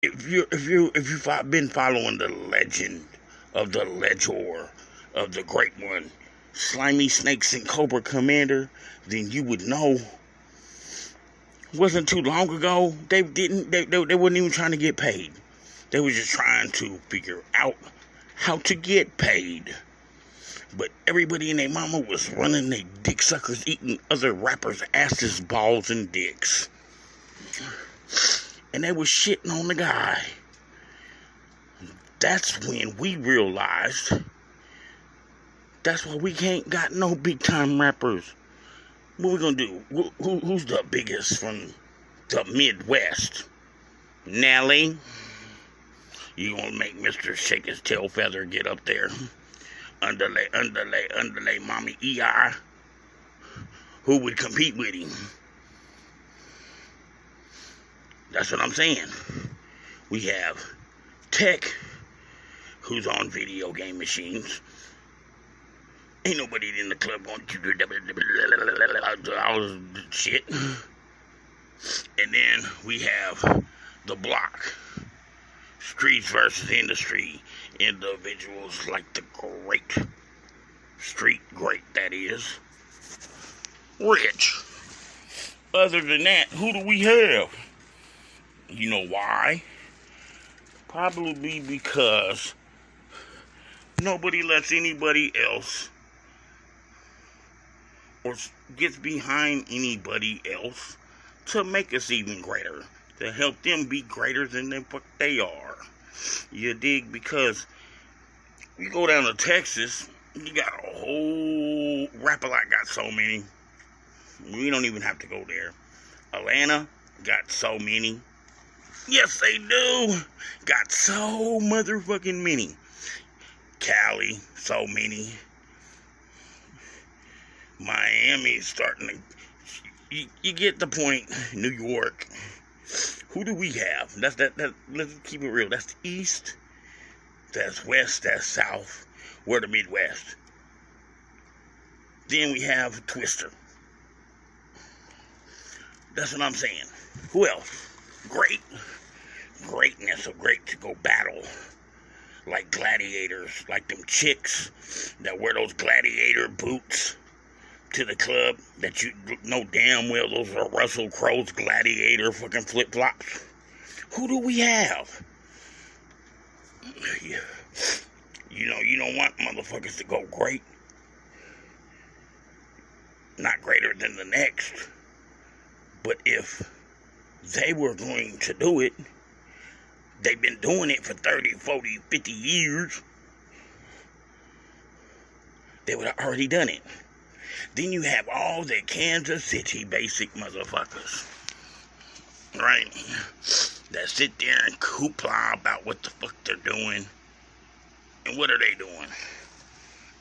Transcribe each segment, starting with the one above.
If you've been following the legend of the ledger of the great one, Slimy Snakes and Cobra Commander, then you would know. Wasn't too long ago, they wasn't even trying to get paid. They were just trying to figure out how to get paid. But everybody and their mama was running they dick suckers, eating other rappers' asses, balls, and dicks. And they was shitting on the guy. That's when we realized that's why we ain't got no big time rappers. What we gonna do? Who's the biggest from the Midwest? Nelly? You gonna make Mr. Shake his tail feather get up there? Underlay, mommy EI? Who would compete with him? That's what I'm saying. We have Tech, who's on video game machines. Ain't nobody in the club going to do all this shit. And then we have the block. Streets versus industry. Individuals like the great. Street great, that is. Rich. Other than that, who do we have? You know why? Probably because nobody lets anybody else or gets behind anybody else to make us even greater, to help them be greater than they are. You dig? Because you go down to Texas, you got a whole rapper like got so many. We don't even have to go there. Atlanta got so many. Yes, they do. Got so motherfucking many. Cali, so many. Miami's starting to. You get the point. New York. Who do we have? Let's keep it real. That's the East. That's West. That's South. We're the Midwest. Then we have Twister. That's what I'm saying. Who else? Greatness, so great to go battle. Like gladiators, like them chicks that wear those gladiator boots to the club that you know damn well those are Russell Crowe's gladiator fucking flip-flops. Who do we have? You don't want motherfuckers to go great. Not greater than the next. But if they were going to do it, they've been doing it for 30, 40, 50 years. They would have already done it. Then you have all the Kansas City basic motherfuckers. Right? That sit there and hoopla about what the fuck they're doing. And what are they doing?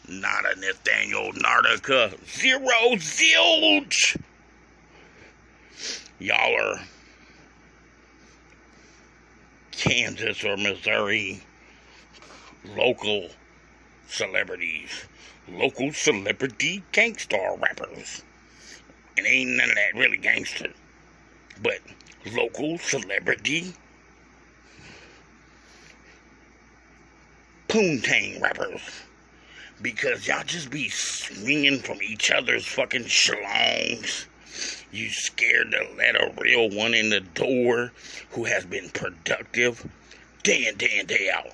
Nada, Nathaniel, Nardica, zero, zilch. Y'all are Kansas or Missouri local celebrities. Local celebrity gangster rappers. And ain't none of that really gangster. But local celebrity poontang rappers. Because y'all just be swinging from each other's fucking shalongs. You scared to let a real one in the door who has been productive day in, day in, day out.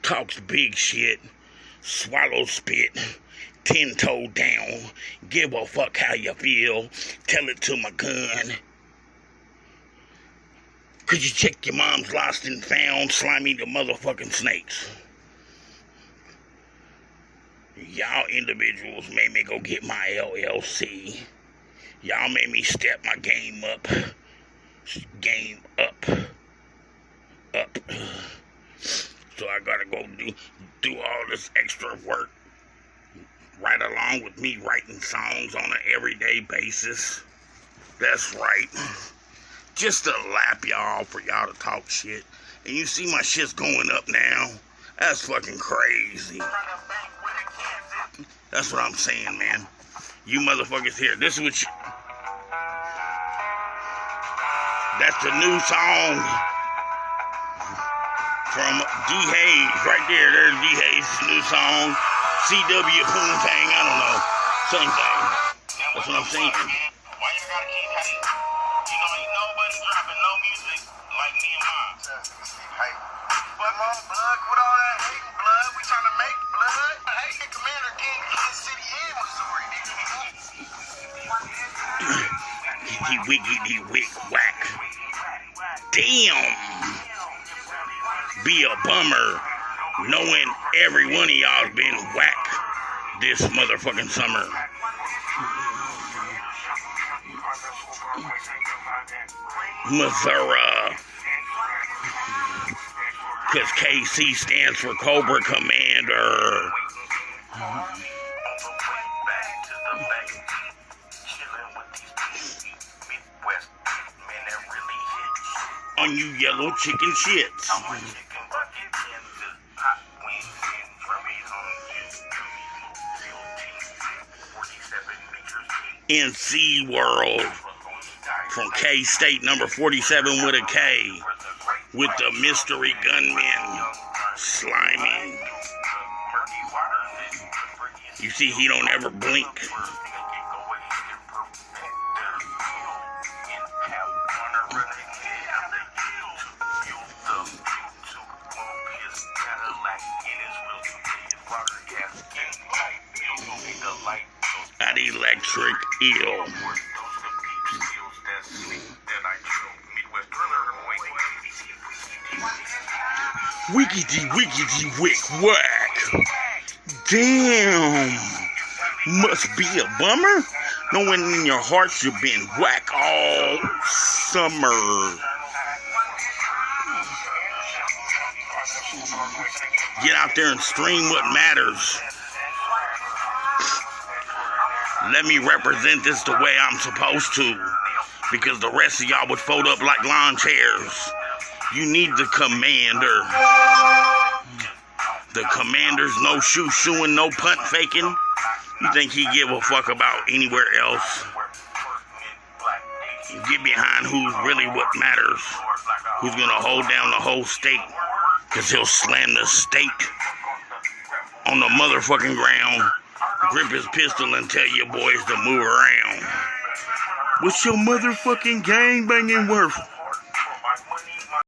Talks big shit, swallows spit, 10-toe down, give a fuck how you feel, tell it to my gun. Could you check your mom's lost and found, slimy the motherfucking snakes? Y'all individuals made me go get my LLC. Y'all made me step my game up. So I gotta go do all this extra work. Right along with me writing songs on an everyday basis. That's right. Just to lap y'all for y'all to talk shit. And you see my shit's going up now. That's fucking crazy. That's what I'm saying, man. You motherfuckers here. This is what That's the new song from D. Hayes. Right there. There's D. Hayes' new song. CW Poontang. I don't know. Same thing. That's what I'm saying. Why you gotta keep hating? You know, ain't nobody dropping no music like me and mine. Hey, but mom, blood, with all that hating, blood, we trying to make blood. Hey, Commander King, Kansas City, and Missouri, nigga. He wick, whack. Damn. Be a bummer knowing every one of y'all been whack this motherfucking summer. Missouri. Because KC stands for Kobra Commander. On you yellow chicken shits. In Sea World. From K-State number 47 with a K. With the mystery gunman, Slimey. You see, he don't ever blink. That electric eel. Wickety wick whack. Damn. Must be a bummer knowing in your hearts you've been whack all summer. Get out there and stream what matters. Let me represent this the way I'm supposed to. Because the rest of y'all would fold up like lawn chairs. You need the commander. The commander's no shoe-shoeing, no punt faking. You think he give a fuck about anywhere else? Get behind who's really what matters. Who's gonna hold down the whole state. Because he'll slam the state on the motherfucking ground. Grip his pistol and tell your boys to move around. What's your motherfucking gangbanging worth?